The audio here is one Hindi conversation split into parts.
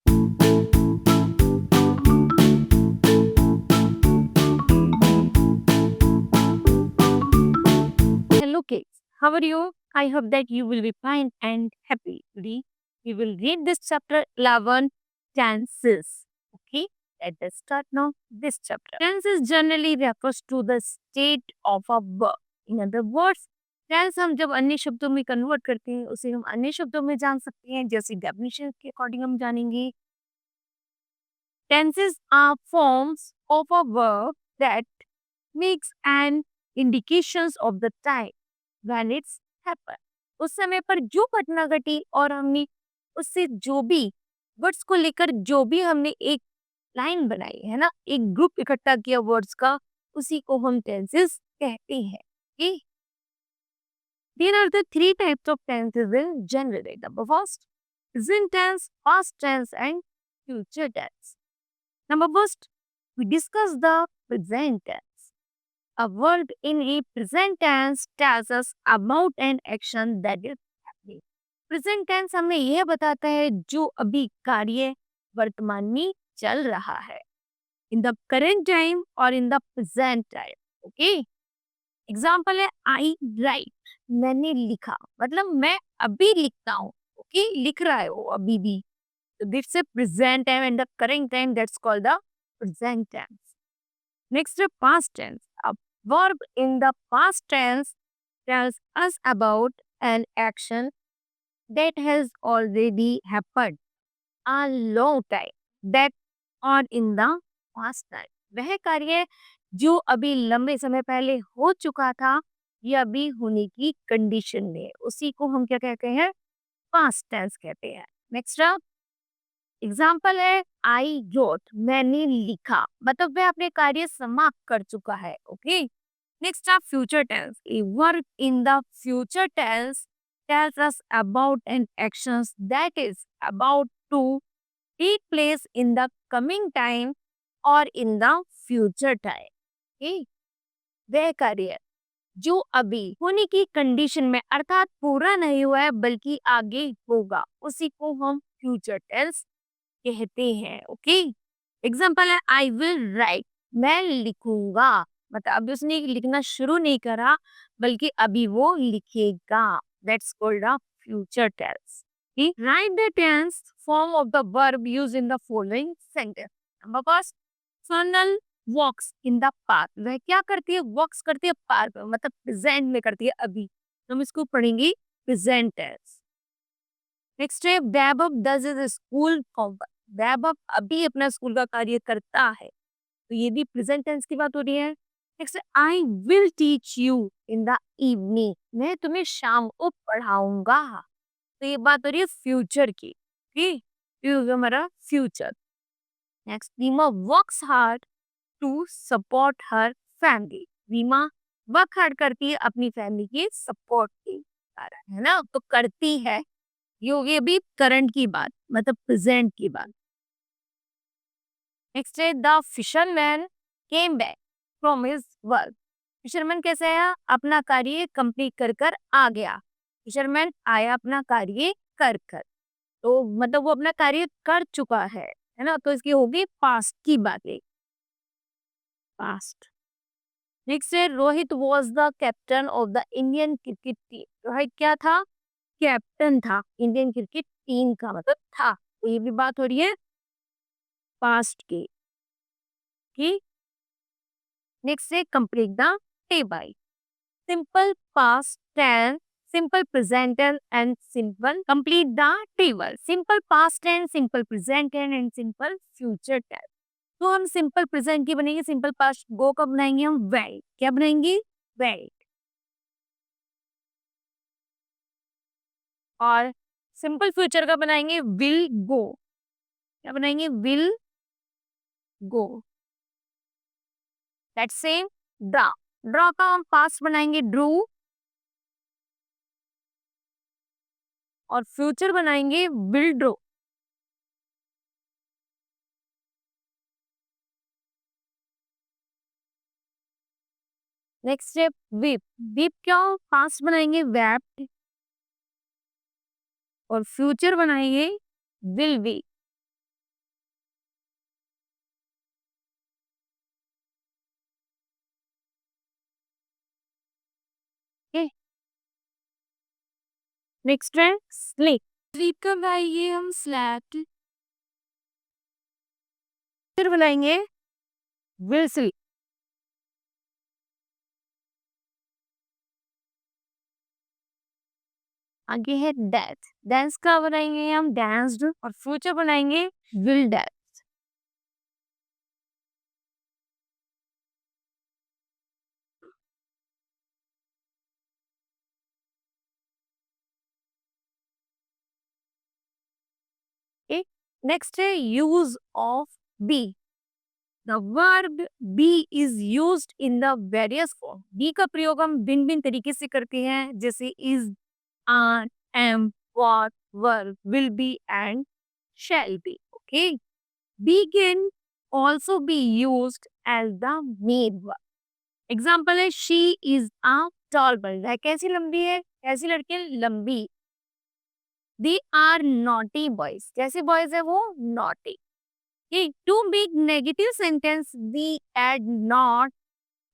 Hello, kids. How are you? I hope that you will be fine and happy. Today, we will read this chapter 11 Tenses. Okay, let us start now. This chapter. Tenses generally refers to the state of a verb. In other words, tense हम जब अन्य शब्दों में कन्वर्ट करते हैं उसे हम अन्य शब्दों में जान सकते हैं जैसे डेफिनेशन के अकॉर्डिंग हम जानेंगे tenses are forms of a verb that makes an indications of the time when it's happened. उस समय पर जो घटना घटी और हमने उससे जो भी वर्ड्स को लेकर जो भी हमने एक लाइन बनाई है ना, एक ग्रुप इकट्ठा किया वर्ड्स का, उसी को हम टेंसेस कहते हैं. Okay? There are the three types of tenses in general. Number first, present tense, past tense, and future tense. Number first, we discuss the present tense. A verb in a present tense tells us about an action that is happening. Present tense हमें यह बताता है जो अभी कार्य वर्तमान में चल रहा है. In the current time or in the present time. Okay? Example है I write. मैंने लिखा. मतलब मैं अभी लिखता हूँ. Okay? लिख रहा है वो अभी भी. So this is present time and the current time that's called the present tense. Next, past tense. A verb in the past tense tells us about an action that has already happened a long time. That or in the past time. वह कार्य जो अभी लंबे समय पहले हो चुका था या अभी होने की कंडीशन में है, उसी को हम क्या कहते हैं? पास्ट टेंस कहते हैं. नेक्स्ट एग्जाम्पल है आई रोट. मैंने लिखा. मतलब वह अपने कार्य समाप्त कर चुका है. ओके. नेक्स्ट आप future tense. A verb in the future tense tells us about an actions that is about to take place in the coming time or in the future time. Okay? वह कार्य जो अभी होने की कंडीशन में अर्थात पूरा नहीं हुआ है बल्कि आगे होगा, उसी को हम फ्यूचर टेंस कहते हैं. ओके. एग्जाम्पल है आई विल राइट. मैं लिखूंगा. मतलब अभी उसने लिखना शुरू नहीं करा बल्कि अभी वो लिखेगा. That's called a future tense. Write the tense form of the verb used in the following sentence. Number first, Sonal walks in the park. वह क्या करती है? वॉक्स करती है पार्क में. मतलब प्रेजेंट में करती है अभी. तो हम इसको पढ़ेंगे प्रेजेंट टेंस. नेक्स्ट है Vaibhav does his school homework. Vaibhav अभी अपना स्कूल का कार्य करता है. तो ये भी प्रेजेंट टेंस की बात हो रही है. Next I will teach you in the evening. मैं तुम्हें शाम को पढ़ाऊंगा. तो ये बात हो रही है फ्यूचर की. ठीक, ये हमारा future. Next, Reema works hard to support her family. Reema work hard करती है अपनी फैमिली के सपोर्ट के कारण, है ना. तो करती है, ये हो गई अभी करंट की बात, मतलब प्रेजेंट की बात. नेक्स्ट है the fisherman came back from his work. Fisherman कैसे आया? अपना कार्य कंप्लीट कर कर आ गया. फिशरमैन आया अपना कार्य कर कर. तो मतलब वो अपना कार्य कर चुका है ना. तो इसकी होगी पास्ट की बातें. पास्ट. नेक्स्ट है Rohit was the captain of the Indian cricket team. Rohit क्या था? कैप्टन था इंडियन क्रिकेट टीम का, मतलब था. तो ये भी बात हो रही है पास्ट की. नेक्स्ट है complete the table. Simple past tense, simple present tense and simple complete the table. Simple past tense, simple present tense and simple future tense. तो हम सिंपल प्रेजेंट की बनेंगे सिंपल पास्ट. गो का बनाएंगे हम वेल. क्या बनाएंगे? वेल. और सिंपल फ्यूचर का बनाएंगे विल गो. क्या बनाएंगे? Will go. That's same. Draw. Draw का हम पास्ट बनाएंगे ड्रू. और फ्यूचर बनाएंगे will draw. Next step weep. Weep क्या हो? पास्ट बनाएंगे वैप्ड. और फ्यूचर बनाएंगे विल बी. नेक्स्ट है स्लीप। स्लीप कब बनाएंगे हम? स्लैप्ड। फिर बनाएंगे विल स्लीप। आगे है डेथ। डांस का बनाएंगे हम डांस्ड, और फ्यूचर बनाएंगे विल डेथ। नेक्स्ट है use of be. The verb be is used in the various form. Be का प्रयोग हम भिन्न भिन्न तरीके से करते हैं, जैसे is, are, am, what, were, will be and shall be. Okay. Be can also be used as the main verb. Example है she is a tall girl. वह कैसी लंबी है? कैसी लड़की है? लंबी। They are naughty boys. कैसे boys है वो? Naughty. Okay. To make negative sentence, we add not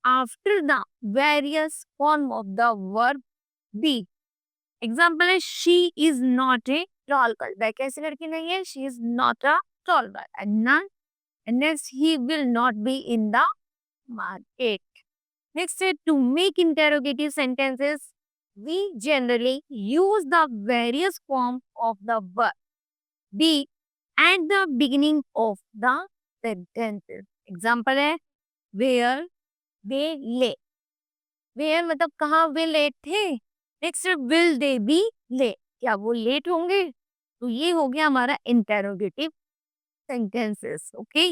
after the various form of the verb be. Example है she is not a tall girl. वह कैसी लड़की नहीं है? She is not a tall girl. And next he will not be in the market. Next है to make interrogative sentences we generally use the various form of the verb be at the beginning of the sentences. Example है वेयर दे ले। वेयर मतलब कहाँ वे लेट थे। Next will they be late, क्या वो लेट होंगे? तो ये हो गया हमारा इंटेरोगेटिव सेंटेंसेस। ओके।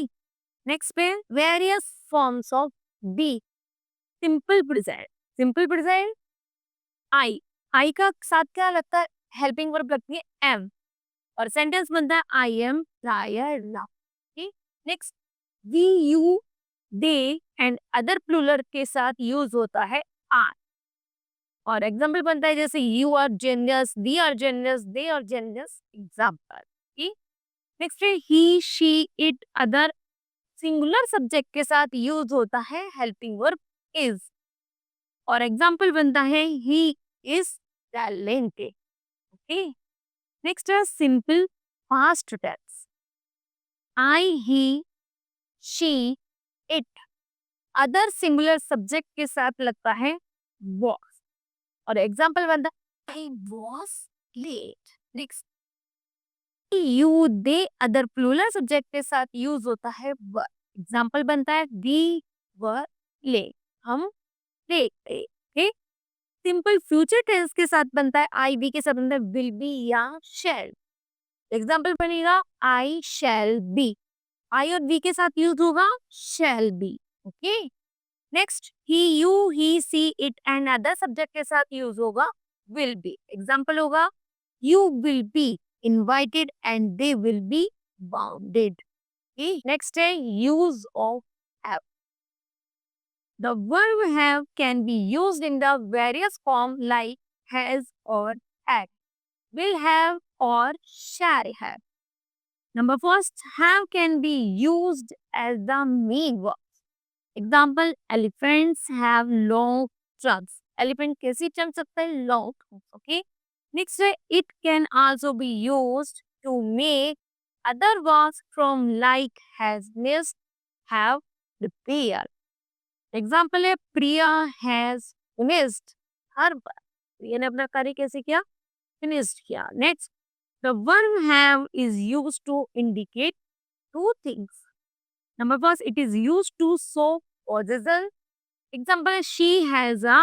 नेक्स्ट पे various forms of be. Simple present. Simple present I का साथ क्या लगता है? हेल्पिंग वर्ब लगती है एम, और सेंटेंस बनता है I am tired now. Next we, you, they and other plural के साथ यूज होता है आर, और एग्जाम्पल बनता है जैसे you are genius, we are genius, they are genius. Example. Next है he, she, it, other singular subject के साथ यूज होता है हेल्पिंग वर्ब इज, और एग्जाम्पल बनता है he is talented. Okay. Next है simple past tense. I, he, she, it other singular subject के साथ लगता है वॉज, और एग्जाम्पल बनता है I was late. Next you, they other plural subject के साथ यूज होता है वर, एग्जाम्पल बनता है वी वर लेट, हम लेट थे। ओके। सिंपल फ्यूचर टेंस के साथ बनता है आई बी के साथ बनता है विल बी या शैल, एग्जाम्पल बनेगा आई शैल बी। आई और बी के साथ यूज होगा shall be. Okay. Next he, you, he, she, it and other subject के साथ यूज होगा विल बी, एग्जाम्पल होगा you will be invited and they will be bounded. Next है use of have. The verb have can be used in the various form like has और had, will have or shall have. Number first, have can be used as the main verb. Example, elephants have long trunks. Elephant कैसी चल सकता है? Long trunks. Okay. Next, it can also be used to make other verbs from like has, missed, have, prepared. Example है Priya has finished her work. प्रिया ने अपना कार्य कैसे किया? Finished किया. Next, the verb have is used to indicate two things. Number first, it is used to show possession. Example, she has a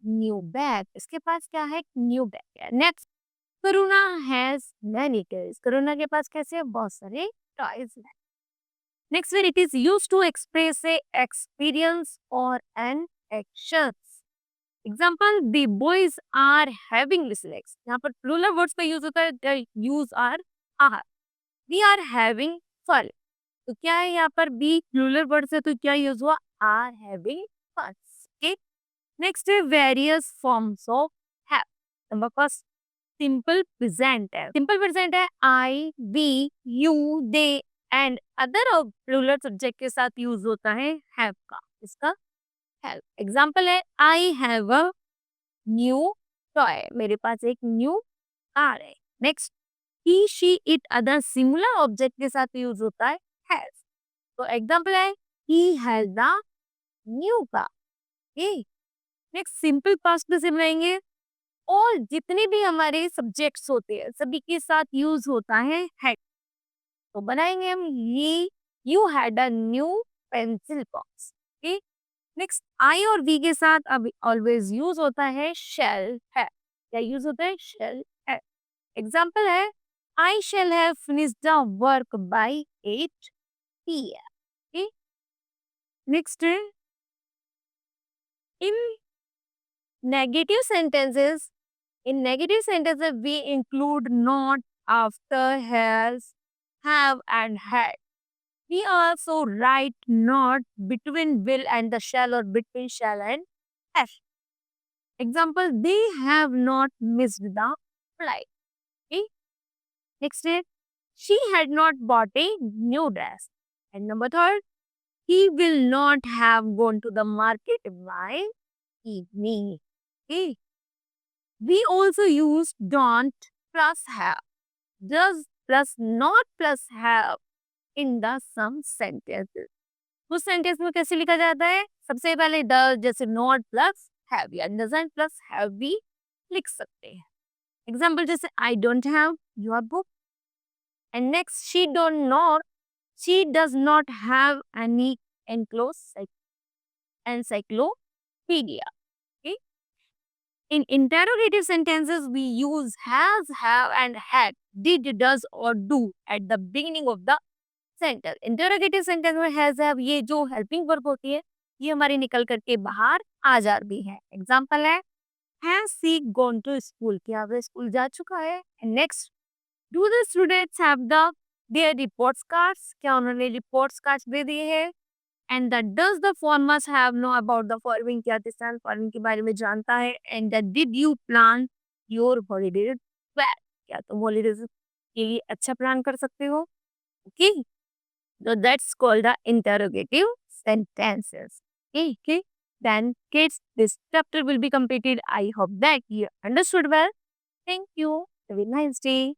new bag. इसके पास क्या है? न्यू बैग है। Next, Karuna has many toys. करुणा के पास कैसे है? बहुत सारे टॉयज हैं। Next, when it is used to express a experience or an action. Example, the boys are having snacks. यहाँ पर प्लूरल वर्ड्स का यूज होता है, the use are we are having fun. तो क्या है यहाँ पर बी प्लूरल वर्ड से, तो क्या यूज हुआ? Are having fun. Okay. Next है various forms of have. Number first, simple present है। सिंपल प्रेजेंट है I, we, you, they and other plural subject के साथ यूज होता है हैव का। इसका हैव एग्जाम्पल है I have a new toy. मेरे पास एक न्यू आ रहे। Next, he she it other similar object के साथ यूज होता है हैज। तो एग्जांपल है he has the new car. Okay, next simple past में से बनाएंगे। और जितने भी हमारे सब्जेक्ट्स होते हैं सभी के साथ यूज होता है हैड। तो बनाएंगे हम ये, you had a new pencil box. Okay, next I और वी के साथ अब ऑलवेज यूज होता है शेल है। क्या यूज होता है? शेल है। एग्जाम्पल है I shall have finished the work by 8 PM। Okay, next in negative sentences, in negative sentences we include not, after, has, have and had. We also write not between will and the shall or between shall and have. Example, they have not missed the flight. Okay? Next is, she had not bought a new dress. And number third, he will not have gone to the market by evening. Okay? We also use don't plus have, does plus not plus have in the some sentences. उस सेंटेंस में कैसे लिखा जाता है? सबसे पहले डज जैसे नॉट प्लस हैव या डजंट प्लस हैव भी लिख सकते हैं। एग्जाम्पल जैसे I don't have your book. And next she does not have any enclose encyclopedia. Okay? In interrogative sentences, we use has, have, and had, did, does or do at the beginning of the sentence. Interrogative sentence में has, have ये जो helping verb होती है ये हमारी निकल करके बाहर आ जाती है। एग्जाम्पल है has she gone to school? क्या वह स्कूल जा चुका है? And next, do the students have their reports cards? क्या उन्होंने reports cards दे दिए हैं? And that does the farmers have know about the farming? क्या किसान फार्मिंग के बारे में जानता है? And that did you plan your holidays well? क्या तुम हॉलीडेज के लिए अच्छा प्लान कर सकते हो? Okay, so that's called the interrogative sentences. Okay. Then kids, this chapter will be completed. I hope that you understood well. Thank you. Have a nice day.